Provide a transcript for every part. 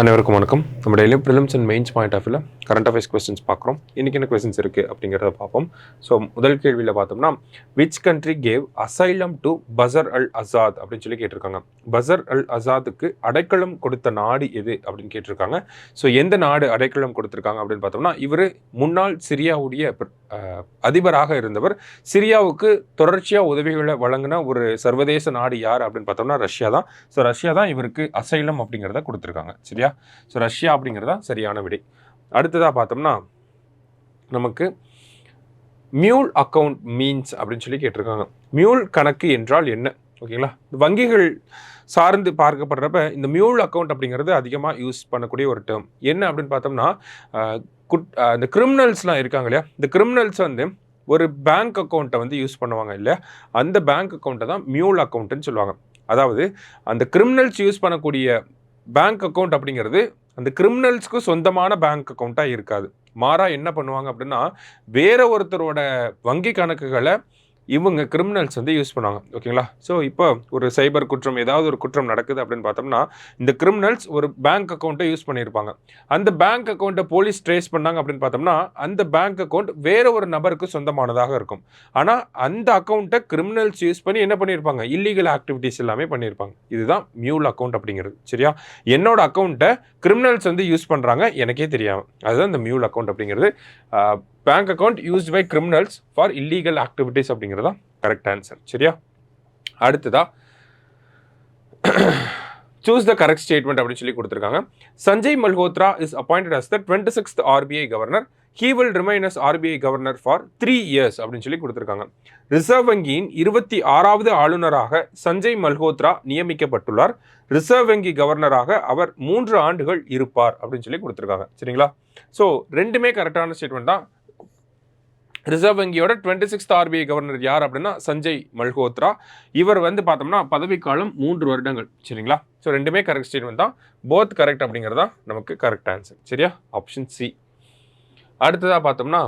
அனைவருக்கும் வணக்கம். நம்ம டெய்லியும் prelims and mains point of வியூவில் கரண்ட் அஃபேர்ஸ் கொஸ்டின்ஸ் பார்க்குறோம். இன்றைக்கி என்ன கொஸ்டின்ஸ் இருக்குது அப்படிங்கிறத பார்ப்போம். ஸோ முதல் கேள்வியில் பார்த்தோம்னா, which country gave asylum to Bashar al Assad அப்படின்னு சொல்லி கேட்டிருக்காங்க. பசர் அல் அசாத்துக்கு அடைக்கலம் கொடுத்த நாடு எது அப்படின்னு கேட்டிருக்காங்க. ஸோ எந்த நாடு அடைக்கலம் கொடுத்துருக்காங்க அப்படின்னு பார்த்தோம்னா, இவர் முன்னாள் சிரியாவுடைய அதிபராக இருந்தவர். சிரியாவுக்கு தொடர்ச்சியாக உதவிகளை வழங்கின ஒரு சர்வதேச நாடு யார் அப்படின்னு பார்த்தோம்னா ரஷ்யா தான். ஸோ ரஷ்யா தான் இவருக்கு அசைலம் அப்படிங்கிறத கொடுத்துருக்காங்க. சரியா? ஸோ ரஷ்யா அப்படிங்கிறதா சரியான விடை. அடுத்ததாக பார்த்தோம்னா, நமக்கு மியூல் அக்கவுண்ட் மீன்ஸ் அப்படின்னு சொல்லி கேட்டிருக்காங்க. மியூல் கணக்கு என்றால் என்ன? ஓகேங்களா? வங்கிகள் சார்ந்து பார்க்கப்படுறப்ப இந்த மியூல் அக்கவுண்ட் அப்படிங்கிறது அதிகமாக யூஸ் பண்ணக்கூடிய ஒரு டேர்ம். என்ன அப்படின்னு பார்த்தோம்னா, இந்த கிரிமினல்ஸ்லாம் இருக்காங்க இல்லையா, இந்த கிரிமினல்ஸ் வந்து ஒரு பேங்க் அக்கௌண்ட்டை வந்து யூஸ் பண்ணுவாங்க இல்லையா, அந்த பேங்க் அக்கௌண்ட்டை தான் மியூல் அக்கௌண்ட்டுன்னு சொல்லுவாங்க. அதாவது அந்த கிரிமினல்ஸ் யூஸ் பண்ணக்கூடிய பேங்க் அக்கௌண்ட் அப்படிங்கிறது அந்த கிரிமினல்ஸ்க்கு சொந்தமான பேங்க் அக்கௌண்ட்டாக இருக்காது. மாறா என்ன பண்ணுவாங்க அப்படின்னா, வேற ஒருத்தரோட வங்கி கணக்குகளை இவங்க கிரிமினல்ஸ் வந்து யூஸ் பண்ணுவாங்க. ஓகேங்களா? ஸோ இப்போ ஒரு சைபர் குற்றம், ஏதாவது ஒரு குற்றம் நடக்குது அப்படின்னு பார்த்தோம்னா, இந்த கிரிமினல்ஸ் ஒரு பேங்க் அக்கௌண்ட்டை யூஸ் பண்ணியிருப்பாங்க. அந்த பேங்க் அக்கௌண்ட்டை போலீஸ் ட்ரேஸ் பண்ணாங்க அப்படின்னு பார்த்தோம்னா, அந்த பேங்க் அக்கௌண்ட் வேற ஒரு நபருக்கு சொந்தமானதாக இருக்கும். ஆனால் அந்த அக்கௌண்ட்டை கிரிமினல்ஸ் யூஸ் பண்ணி என்ன பண்ணியிருப்பாங்க? இல்லீகல் ஆக்டிவிட்டீஸ் எல்லாமே பண்ணியிருப்பாங்க. இதுதான் மியூல் அக்கௌண்ட் அப்படிங்கிறது. சரியா? என்னோட அக்கௌண்ட்டை கிரிமினல்ஸ் வந்து யூஸ் பண்ணுறாங்க, எனக்கே தெரியாமல். அதுதான் இந்த மியூல் அக்கௌண்ட் அப்படிங்கிறது. Bank account used by criminals for illegal activities அப்படிங்கிறது தான் கரெக்ட் ஆன்சர். சரியா? அடுத்ததா சூஸ் த கரெக்ட் ஸ்டேட்மெண்ட் அப்படின்னு சொல்லி கொடுத்துருக்காங்க. Sanjay Malhotra is appointed as the 26th RBI governor. He will remain as RBI governor for 3 years அப்படின்னு சொல்லி கொடுத்துருக்காங்க. ரிசர்வ் வங்கியின் 26வது ஆளுநராக சஞ்சய் மல்ஹோத்ரா நியமிக்கப்பட்டுள்ளார். ரிசர்வ் வங்கி கவர்னராக அவர் 3 ஆண்டுகள் இருப்பார் அப்படின்னு சொல்லி கொடுத்துருக்காங்க. சரிங்களா? ஸோ ரெண்டுமே கரெக்டான ஸ்டேட்மெண்ட் தான். ரிசர்வ் வங்கியோட 26th RBI கவர்னர் யார் அப்படின்னா சஞ்சய் மல்ஹோத்ரா. இவர் வந்து பார்த்தோம்னா பதவிக்காலம் 3 வருடங்கள். சரிங்களா? ஸோ ரெண்டுமே கரெக்ட் ஸ்டேட்மெண்ட் தான். போத் கரெக்ட் அப்படிங்கிறது தான் நமக்கு கரெக்ட் ஆன்சர். சரியா? Option C. அடுத்ததாக பார்த்தோம்னா,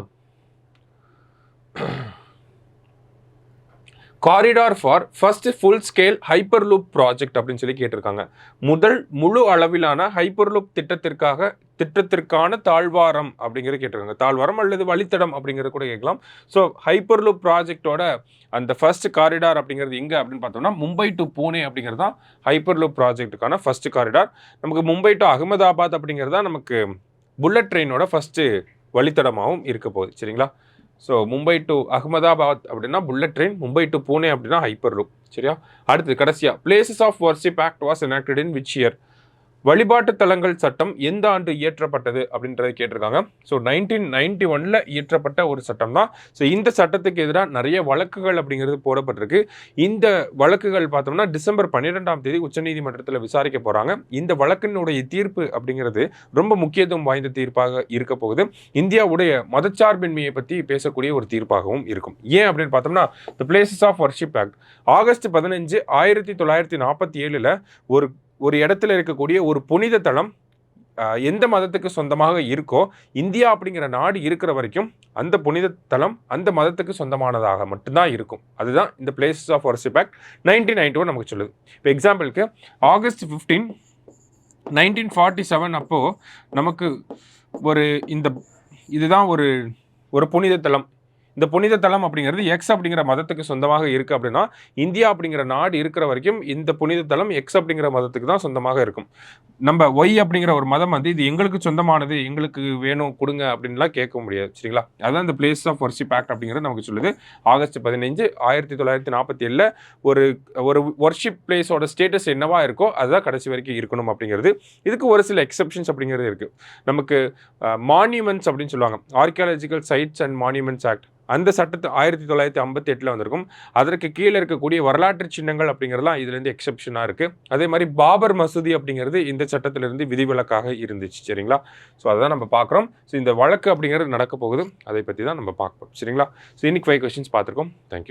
corridor for first full scale hyper loop project அப்படின்னு சொல்லி கேட்டிருக்காங்க. முதல் முழு அளவிலான ஹைப்பர் லூப் திட்டத்திற்கான தாழ்வாரம் அப்படிங்கிறது கேட்டிருக்காங்க. தாழ்வாரம் அல்லது வழித்தடம் அப்படிங்கிறது கூட கேட்கலாம். ஸோ ஹைப்பர் லூப் ப்ராஜெக்டோட அந்த ஃபர்ஸ்ட் காரிடார் அப்படிங்கிறது எங்கே அப்படின்னு பார்த்தோம்னா, மும்பை டு பூனே அப்படிங்கிறது தான் ஹைப்பர் லூப் ப்ராஜெக்ட்டுக்கான ஃபர்ஸ்ட் காரிடார். நமக்கு மும்பை டு அகமதாபாத் அப்படிங்கிறது தான் நமக்கு புல்லட் ட்ரெயினோட ஃபர்ஸ்ட் வழித்தடமாகவும் இருக்க போகுது. சரிங்களா? ஸோ மும்பை டு அகமதாபாத் அப்படின்னா bullet train, Mumbai to Pune அப்படின்னா ஹைப்பர் லூப். சரியா? அடுத்து கடைசியாக places of worship act was enacted in which year? வழிபாட்டு தலங்கள் சட்டம் எந்த ஆண்டு இயற்றப்பட்டது அப்படின்றத கேட்டிருக்காங்க. ஸோ 1991 இயற்றப்பட்ட ஒரு சட்டம் தான். ஸோ இந்த சட்டத்துக்கு எதிராக நிறைய வழக்குகள் அப்படிங்கிறது போடப்பட்டிருக்கு. இந்த வழக்குகள் பார்த்தோம்னா டிசம்பர் 12ஆம் தேதி உச்சநீதிமன்றத்தில் விசாரிக்க போகிறாங்க. இந்த வழக்கினுடைய தீர்ப்பு அப்படிங்கிறது ரொம்ப முக்கியத்துவம் வாய்ந்த தீர்ப்பாக இருக்க போகுது. இந்தியாவுடைய மதச்சார்பின்மையை பற்றி பேசக்கூடிய ஒரு தீர்ப்பாகவும் இருக்கும். ஏன் அப்படின்னு பார்த்தோம்னா, the places of worship act August 15, 1947 ஒரு இடத்துல இருக்கக்கூடிய ஒரு புனித தலம் எந்த மதத்துக்கு சொந்தமாக இருக்கோ, இந்தியா அப்படிங்கிற நாடு இருக்கிற வரைக்கும் அந்த புனித தலம் அந்த மதத்துக்கு சொந்தமானதாக மட்டும்தான் இருக்கும். அதுதான் இந்த பிளேசஸ் ஆஃப் வர்ஷிப் ஆக்ட் 1991 நமக்கு சொல்லுது. இப்போ எக்ஸாம்பிளுக்கு ஆகஸ்ட் 15, 1947 அப்போ நமக்கு இதுதான் ஒரு புனித தலம். இந்த புனித தலம் அப்படிங்கிறது எக்ஸ் அப்படிங்கிற மதத்துக்கு சொந்தமாக இருக்குது அப்படின்னா, இந்தியா அப்படிங்கிற நாடு இருக்கிற வரைக்கும் இந்த புனித தலம் எக்ஸ் அப்படிங்கிற மதத்துக்கு தான் சொந்தமாக இருக்கும். நம்ம ஒய் அப்படிங்கிற ஒரு மதம் வந்து இது எங்களுக்கு சொந்தமானது, எங்களுக்கு வேணும் கொடுங்க அப்படின்லாம் கேட்க முடியாது. சரிங்களா? அதான் இந்த பிளேஸ் ஆஃப் வர்ஷிப் ஆக்ட் அப்படிங்கிறது நமக்கு சொல்லுது. ஆகஸ்ட் 15, 1947 ஒரு வர்ஷிப் பிளேஸோட ஸ்டேட்டஸ் என்னவா இருக்கோ அதுதான் கடைசி வரைக்கும் இருக்கணும் அப்படிங்கிறது. இதுக்கு ஒரு சில எக்ஸப்ஷன்ஸ் அப்படிங்கிறது இருக்குது. நமக்கு மான்யூமெண்ட்ஸ் அப்படின்னு சொல்லுவாங்க, archaeological sides and monuments act. அந்த சட்டத்தை 1958 வந்திருக்கும். அதற்கு கீழே இருக்கக்கூடிய வரலாற்று சின்னங்கள் அப்படிங்கிறதுலாம் இதுலேருந்து எக்ஸப்ஷனாக இருக்குது. அதே மாதிரி பாபர் மசூதி அப்படிங்கிறது இந்த சட்டத்திலிருந்து விதிவிலக்காக இருந்துச்சு. சரிங்களா? ஸோ அதான் நம்ம பார்க்குறோம். ஸோ இந்த வழக்கு அப்படிங்கிறது நடக்க போகுது, அதை பற்றி தான் நம்ம பார்ப்போம். சரிங்களா? ஸோ இன்னைக்கு 5 கொஸ்டின்ஸ் பார்த்துருக்கோம். தேங்க்யூ.